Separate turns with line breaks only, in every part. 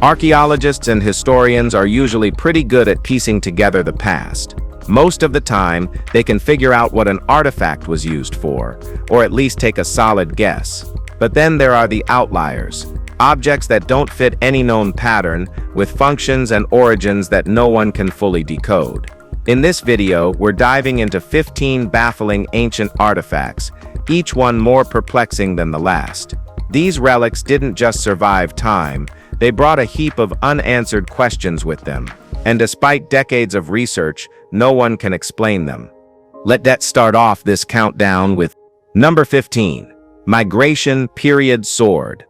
Archaeologists and historians are usually pretty good at piecing together the past. Most of the time, they can figure out what an artifact was used for, or at least take a solid guess. But then there are the outliers, objects that don't fit any known pattern, with functions and origins that no one can fully decode. In this video, we're diving into 15 baffling ancient artifacts, each one more perplexing than the last. These relics didn't just survive time, they brought a heap of unanswered questions with them. And despite decades of research, no one can explain them. Let's start off this countdown with number 15, Migration Period Sword.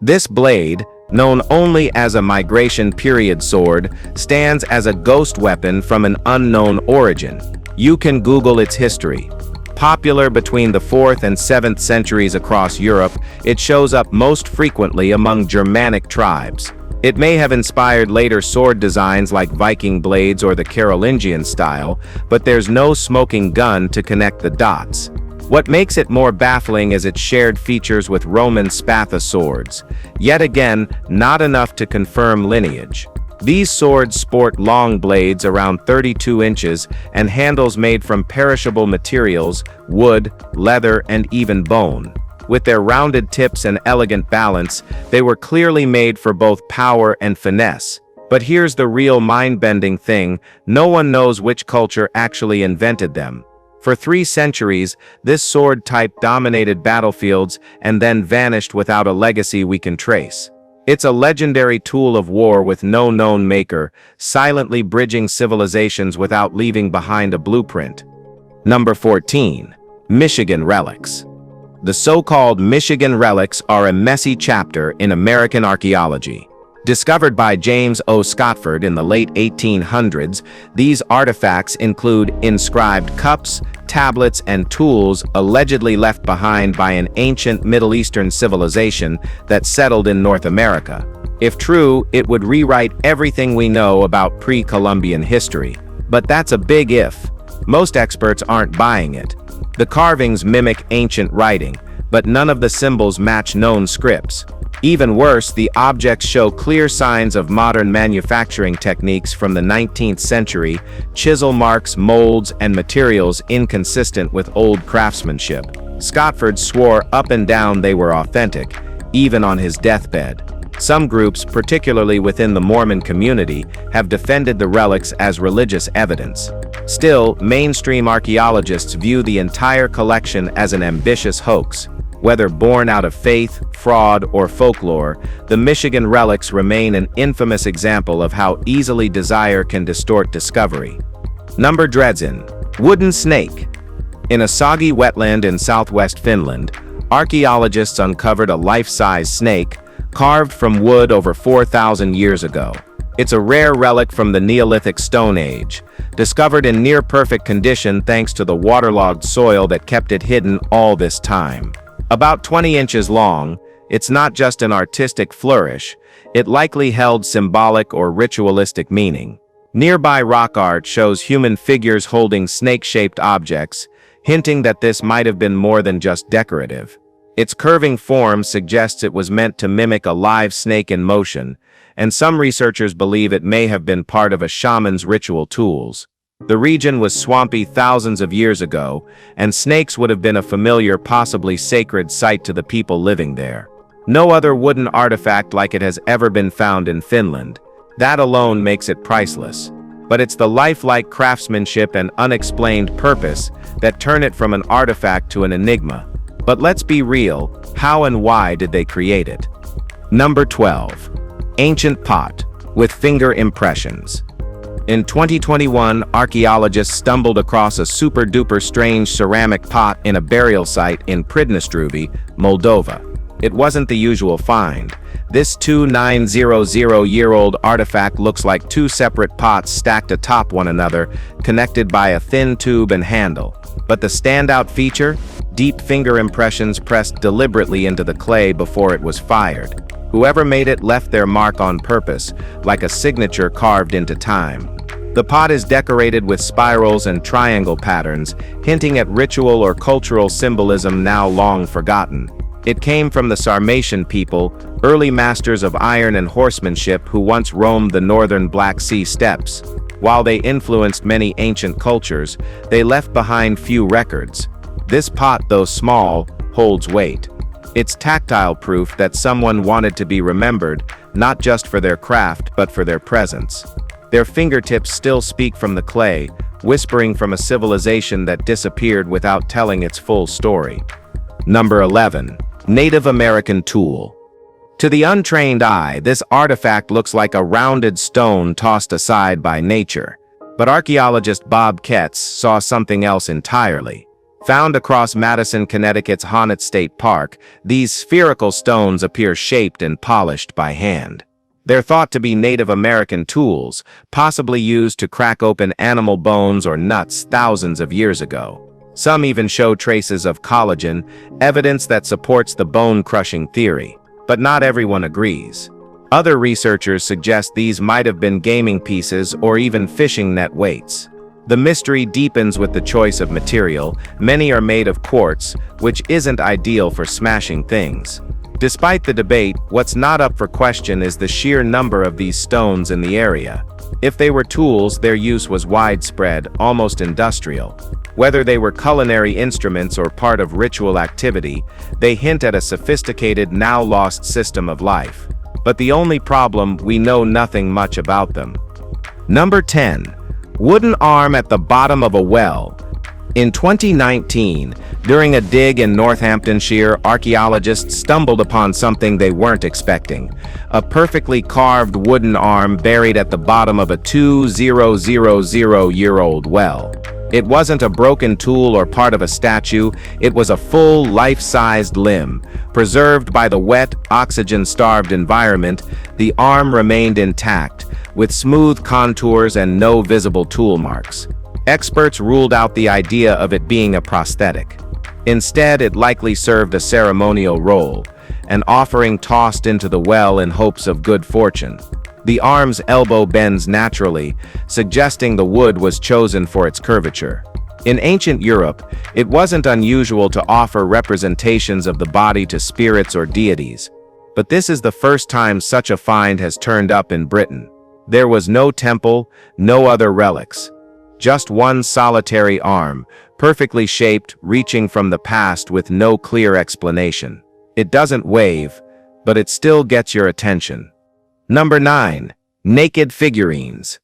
This blade, known only as a migration period sword, stands as a ghost weapon from an unknown origin. You can Google its history. Popular between the 4th and 7th centuries across Europe, it shows up most frequently among Germanic tribes. It may have inspired later sword designs like Viking blades or the Carolingian style, but there's no smoking gun to connect the dots. What makes it more baffling is its shared features with Roman spatha swords. Yet again, not enough to confirm lineage. These swords sport long blades around 32 inches and handles made from perishable materials, wood, leather, and even bone. With their rounded tips and elegant balance, they were clearly made for both power and finesse. But here's the real mind-bending thing, no one knows which culture actually invented them. For 3 centuries, this sword type dominated battlefields and then vanished without a legacy we can trace. It's a legendary tool of war with no known maker, silently bridging civilizations without leaving behind a blueprint. Number 14. Michigan Relics. The so-called Michigan relics are a messy chapter in American archaeology. Discovered by James O. Scotford in the late 1800s, these artifacts include inscribed cups, tablets, and tools allegedly left behind by an ancient Middle Eastern civilization that settled in North America. If true, it would rewrite everything we know about pre-Columbian history. But that's a big if. Most experts aren't buying it. The carvings mimic ancient writing, but none of the symbols match known scripts. Even worse, the objects show clear signs of modern manufacturing techniques from the 19th century, chisel marks, molds, and materials inconsistent with old craftsmanship. Scotford swore up and down they were authentic, even on his deathbed. Some groups, particularly within the Mormon community, have defended the relics as religious evidence. Still, mainstream archaeologists view the entire collection as an ambitious hoax. Whether born out of faith, fraud, or folklore, the Michigan relics remain an infamous example of how easily desire can distort discovery. Number 13. Wooden Snake. In a soggy wetland in southwest Finland, archaeologists uncovered a life-size snake, carved from wood over 4,000 years ago. It's a rare relic from the Neolithic Stone Age, discovered in near-perfect condition thanks to the waterlogged soil that kept it hidden all this time. About 20 inches long, it's not just an artistic flourish, it likely held symbolic or ritualistic meaning. Nearby rock art shows human figures holding snake-shaped objects, hinting that this might have been more than just decorative. Its curving form suggests it was meant to mimic a live snake in motion, and some researchers believe it may have been part of a shaman's ritual tools. The region was swampy thousands of years ago, and snakes would have been a familiar, possibly sacred sight to the people living there. No other wooden artifact like it has ever been found in Finland. That alone makes it priceless. But it's the lifelike craftsmanship and unexplained purpose that turn it from an artifact to an enigma. But let's be real, how and why did they create it? Number 12. Ancient Pot with Finger Impressions. In 2021, archaeologists stumbled across a super-duper strange ceramic pot in a burial site in Pridnestruvi, Moldova. It wasn't the usual find. This 2,900-year-old artifact looks like 2 separate pots stacked atop one another, connected by a thin tube and handle. But the standout feature? Deep finger impressions pressed deliberately into the clay before it was fired. Whoever made it left their mark on purpose, like a signature carved into time. The pot is decorated with spirals and triangle patterns, hinting at ritual or cultural symbolism now long forgotten. It came from the Sarmatian people, early masters of iron and horsemanship who once roamed the northern Black Sea steppes. While they influenced many ancient cultures, they left behind few records. This pot, though small, holds weight. It's tactile proof that someone wanted to be remembered, not just for their craft but for their presence. Their fingertips still speak from the clay, whispering from a civilization that disappeared without telling its full story. Number 11. Native American Tool. To the untrained eye, this artifact looks like a rounded stone tossed aside by nature. But archaeologist Bob Ketz saw something else entirely. Found across Madison, Connecticut's Honnet State Park, these spherical stones appear shaped and polished by hand. They're thought to be Native American tools, possibly used to crack open animal bones or nuts thousands of years ago. Some even show traces of collagen, evidence that supports the bone-crushing theory. But not everyone agrees. Other researchers suggest these might have been gaming pieces or even fishing net weights. The mystery deepens with the choice of material. Many are made of quartz, which isn't ideal for smashing things. Despite the debate, what's not up for question is the sheer number of these stones in the area. If they were tools, their use was widespread, almost industrial. Whether they were culinary instruments or part of ritual activity, they hint at a sophisticated, now-lost system of life. But the only problem, we know nothing much about them. Number 10. Wooden arm at the bottom of a well. In 2019, during a dig in Northamptonshire, archaeologists stumbled upon something they weren't expecting. A perfectly carved wooden arm buried at the bottom of a 2,000-year-old well. It wasn't a broken tool or part of a statue, it was a full, life-sized limb. Preserved by the wet, oxygen-starved environment, the arm remained intact, with smooth contours and no visible tool marks. Experts ruled out the idea of it being a prosthetic. Instead, it likely served a ceremonial role, an offering tossed into the well in hopes of good fortune. The arm's elbow bends naturally, suggesting the wood was chosen for its curvature. In ancient Europe, it wasn't unusual to offer representations of the body to spirits or deities. But this is the first time such a find has turned up in Britain. There was no temple, no other relics. Just one solitary arm, perfectly shaped, reaching from the past with no clear explanation. It doesn't wave, but it still gets your attention. Number 9. Naked figurines.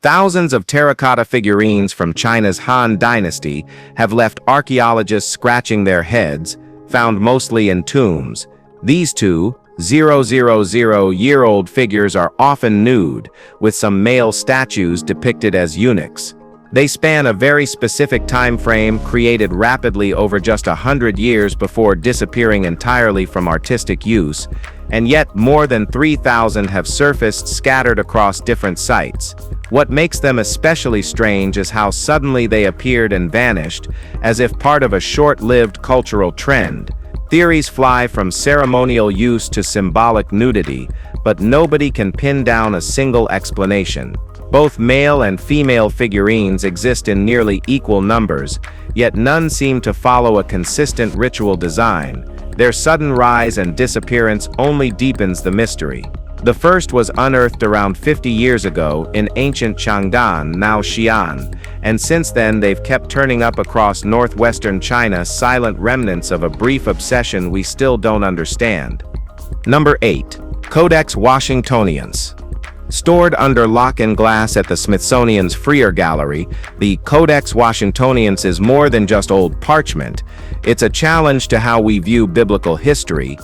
Thousands of terracotta figurines from China's Han Dynasty have left archaeologists scratching their heads, found mostly in tombs. These 2,000-year-old figures are often nude, with some male statues depicted as eunuchs. They span a very specific time frame, created rapidly over just 100 years before disappearing entirely from artistic use, and yet more than 3,000 have surfaced scattered across different sites. What makes them especially strange is how suddenly they appeared and vanished, as if part of a short-lived cultural trend. Theories fly from ceremonial use to symbolic nudity, but nobody can pin down a single explanation. Both male and female figurines exist in nearly equal numbers, yet none seem to follow a consistent ritual design. Their sudden rise and disappearance only deepens the mystery. The first was unearthed around 50 years ago in ancient Changdan, now Xi'an, and since then they've kept turning up across northwestern China, silent remnants of a brief obsession we still don't understand. Number 8. Codex Washingtoniensis. Stored under lock and glass at the Smithsonian's Freer Gallery, the Codex Washingtoniensis is more than just old parchment. It's a challenge to how we view biblical history.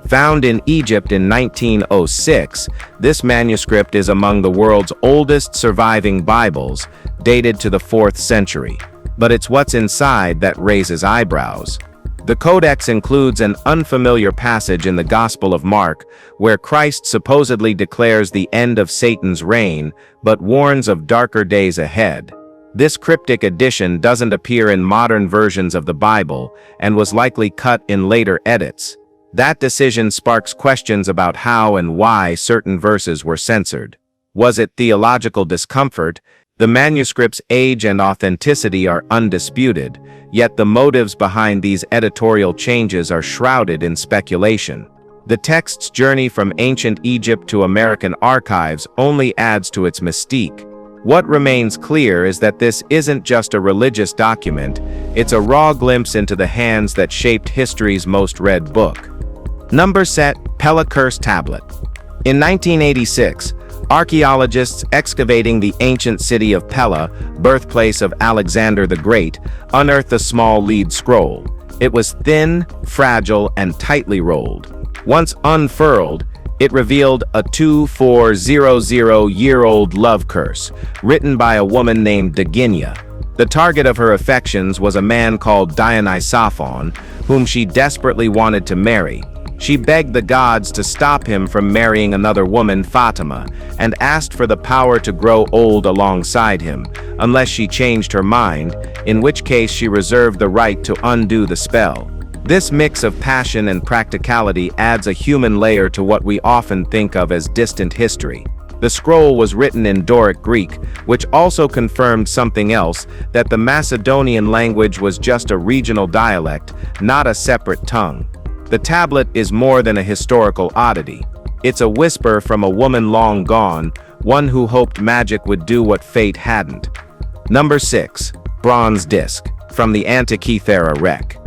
Found in Egypt in 1906, this manuscript is among the world's oldest surviving Bibles, dated to the 4th century. But it's what's inside that raises eyebrows. The Codex includes an unfamiliar passage in the Gospel of Mark, where Christ supposedly declares the end of Satan's reign, but warns of darker days ahead. This cryptic addition doesn't appear in modern versions of the Bible, and was likely cut in later edits. That decision sparks questions about how and why certain verses were censored. Was it theological discomfort? The manuscript's age and authenticity are undisputed, yet the motives behind these editorial changes are shrouded in speculation. The text's journey from ancient Egypt to American archives only adds to its mystique. What remains clear is that this isn't just a religious document, it's a raw glimpse into the hands that shaped history's most read book. Number set, Pella Curse Tablet. In 1986, archaeologists excavating the ancient city of Pella, birthplace of Alexander the Great, unearthed a small lead scroll. It was thin, fragile, and tightly rolled. Once unfurled, it revealed a 2400-year-old love curse, written by a woman named Daginia. The target of her affections was a man called Dionysophon, whom she desperately wanted to marry. She begged the gods to stop him from marrying another woman, Fatima, and asked for the power to grow old alongside him, unless she changed her mind, in which case she reserved the right to undo the spell. This mix of passion and practicality adds a human layer to what we often think of as distant history. The scroll was written in Doric Greek, which also confirmed something else, that the Macedonian language was just a regional dialect, not a separate tongue. The tablet is more than a historical oddity. It's a whisper from a woman long gone, one who hoped magic would do what fate hadn't. Number 6. Bronze Disc, from the Antikythera wreck.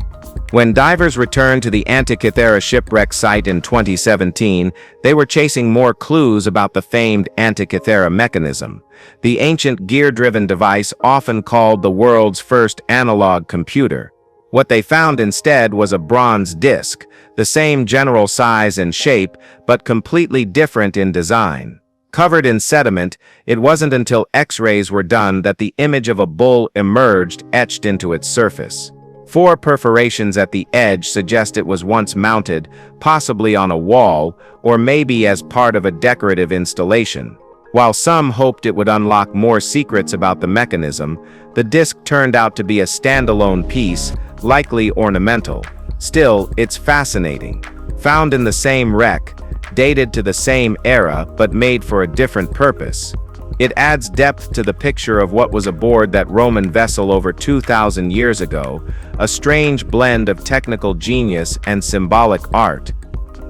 When divers returned to the Antikythera shipwreck site in 2017, they were chasing more clues about the famed Antikythera mechanism, the ancient gear-driven device often called the world's first analog computer. What they found instead was a bronze disc, the same general size and shape, but completely different in design. Covered in sediment, it wasn't until X-rays were done that the image of a bull emerged, etched into its surface. 4 perforations at the edge suggest it was once mounted, possibly on a wall, or maybe as part of a decorative installation. While some hoped it would unlock more secrets about the mechanism, the disc turned out to be a standalone piece, likely ornamental. Still, it's fascinating. Found in the same wreck, dated to the same era, but made for a different purpose. It adds depth to the picture of what was aboard that Roman vessel over 2,000 years ago, a strange blend of technical genius and symbolic art.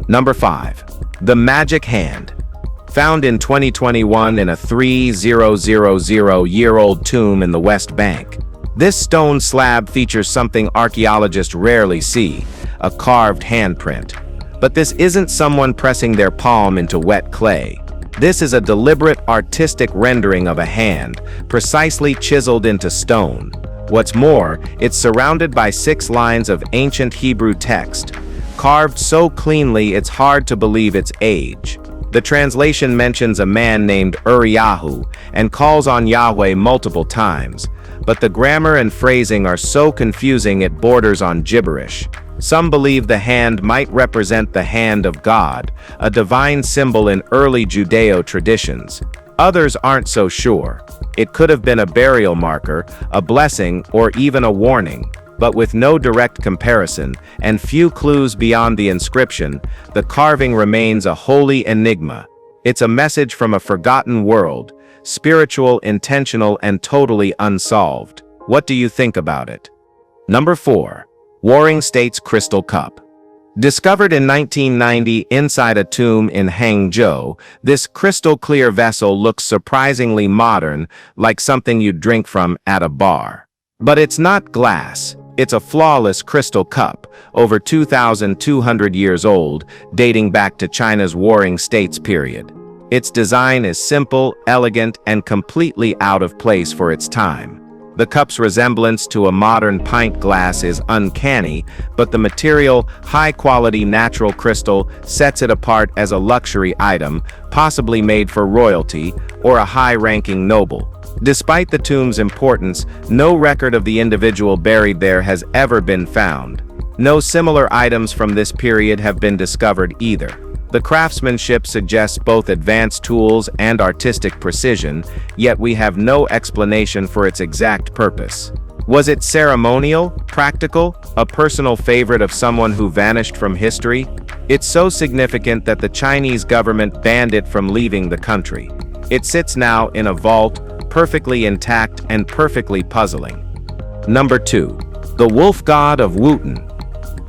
Number 5. The Magic Hand. Found in 2021 in a 3,000-year-old tomb in the West Bank. This stone slab features something archaeologists rarely see, a carved handprint. But this isn't someone pressing their palm into wet clay. This is a deliberate artistic rendering of a hand, precisely chiseled into stone. What's more, it's surrounded by 6 lines of ancient Hebrew text, carved so cleanly it's hard to believe its age. The translation mentions a man named Uriyahu and calls on Yahweh multiple times, but the grammar and phrasing are so confusing it borders on gibberish. Some believe the hand might represent the hand of God, a divine symbol in early Judeo traditions. Others aren't so sure. It could have been a burial marker, a blessing, or even a warning. But with no direct comparison, and few clues beyond the inscription, the carving remains a holy enigma. It's a message from a forgotten world, spiritual, intentional, and totally unsolved. What do you think about it? Number 4. Warring States Crystal Cup. Discovered in 1990 inside a tomb in Hangzhou, this crystal-clear vessel looks surprisingly modern, like something you'd drink from at a bar. But it's not glass. It's a flawless crystal cup, over 2,200 years old, dating back to China's Warring States period. Its design is simple, elegant, and completely out of place for its time. The cup's resemblance to a modern pint glass is uncanny, but the material, high-quality natural crystal sets it apart as a luxury item, possibly made for royalty or a high-ranking noble. Despite the tomb's importance, no record of the individual buried there has ever been found. No similar items from this period have been discovered either. The craftsmanship suggests both advanced tools and artistic precision, yet we have no explanation for its exact purpose. Was it ceremonial, practical, a personal favorite of someone who vanished from history? It's so significant that the Chinese government banned it from leaving the country. It sits now in a vault, perfectly intact and perfectly puzzling. Number 2. The Wolf God of Wotan.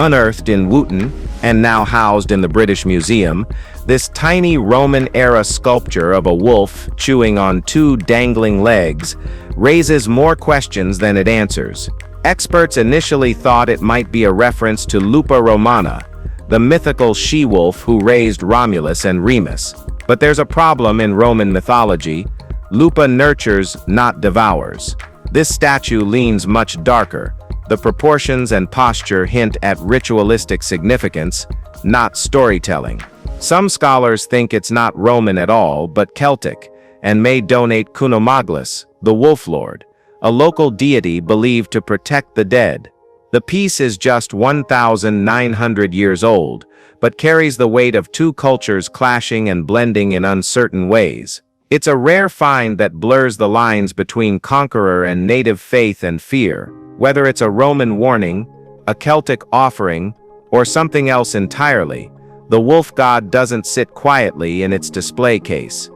Unearthed in Wootton, and now housed in the British Museum, this tiny Roman-era sculpture of a wolf chewing on two dangling legs raises more questions than it answers. Experts initially thought it might be a reference to Lupa Romana, the mythical she-wolf who raised Romulus and Remus. But there's a problem in Roman mythology. Lupa nurtures, not devours. This statue leans much darker. The proportions and posture hint at ritualistic significance, not storytelling. Some scholars think it's not Roman at all, but Celtic, and may donate Cunomaglis, the Wolf Lord, a local deity believed to protect the dead. The piece is just 1,900 years old, but carries the weight of two cultures clashing and blending in uncertain ways. It's a rare find that blurs the lines between conqueror and native faith and fear. Whether it's a Roman warning, a Celtic offering, or something else entirely, the wolf god doesn't sit quietly in its display case.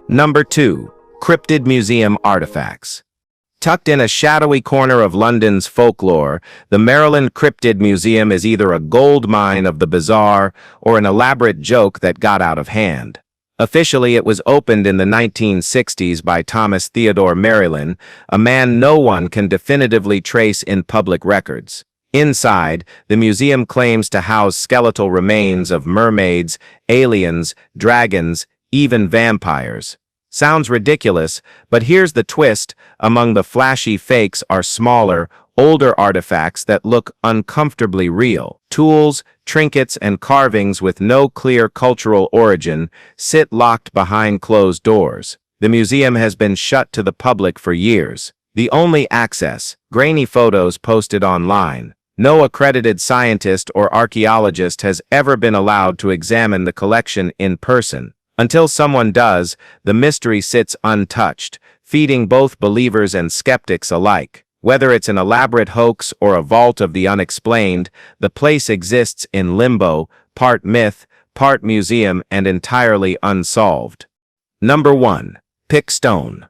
Number 2. Cryptid Museum Artifacts. Tucked in a shadowy corner of London's folklore, the Maryland Cryptid Museum is either a gold mine of the bizarre or an elaborate joke that got out of hand. Officially, it was opened in the 1960s by Thomas Theodore Maryland, a man no one can definitively trace in public records. Inside, the museum claims to house skeletal remains of mermaids, aliens, dragons, even vampires. Sounds ridiculous, but here's the twist: among the flashy fakes are smaller, older artifacts that look uncomfortably real. Tools, trinkets, and carvings with no clear cultural origin sit locked behind closed doors. The museum has been shut to the public for years. The only access, grainy photos posted online. No accredited scientist or archaeologist has ever been allowed to examine the collection in person. Until someone does, the mystery sits untouched, feeding both believers and skeptics alike. Whether it's an elaborate hoax or a vault of the unexplained, the place exists in limbo, part myth, part museum, and entirely unsolved. Number 1. Pict Stone.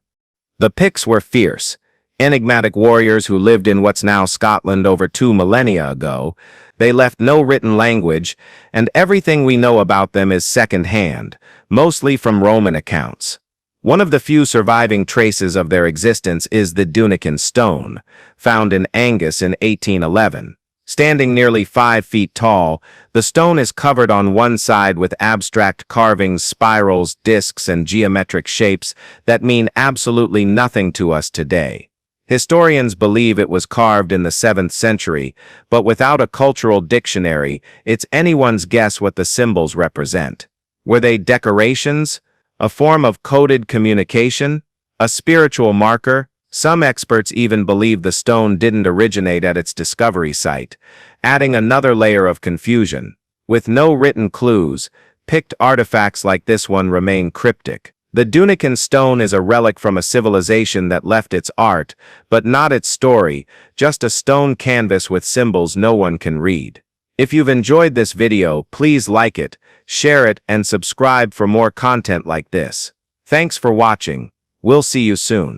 The Picts were fierce, enigmatic warriors who lived in what's now Scotland over 2 millennia ago. They left no written language, and everything we know about them is second-hand, mostly from Roman accounts. One of the few surviving traces of their existence is the Dunican stone, found in Angus in 1811. Standing nearly 5 feet tall, the stone is covered on one side with abstract carvings, spirals, discs, and geometric shapes that mean absolutely nothing to us today. Historians believe it was carved in the 7th century, but without a cultural dictionary, it's anyone's guess what the symbols represent. Were they decorations? A form of coded communication? A spiritual marker? Some experts even believe the stone didn't originate at its discovery site, adding another layer of confusion. With no written clues, Pict artifacts like this one remain cryptic. The Dunican stone is a relic from a civilization that left its art, but not its story, just a stone canvas with symbols no one can read. If you've enjoyed this video, please like it, share it, and subscribe for more content like this. Thanks for watching. We'll see you soon.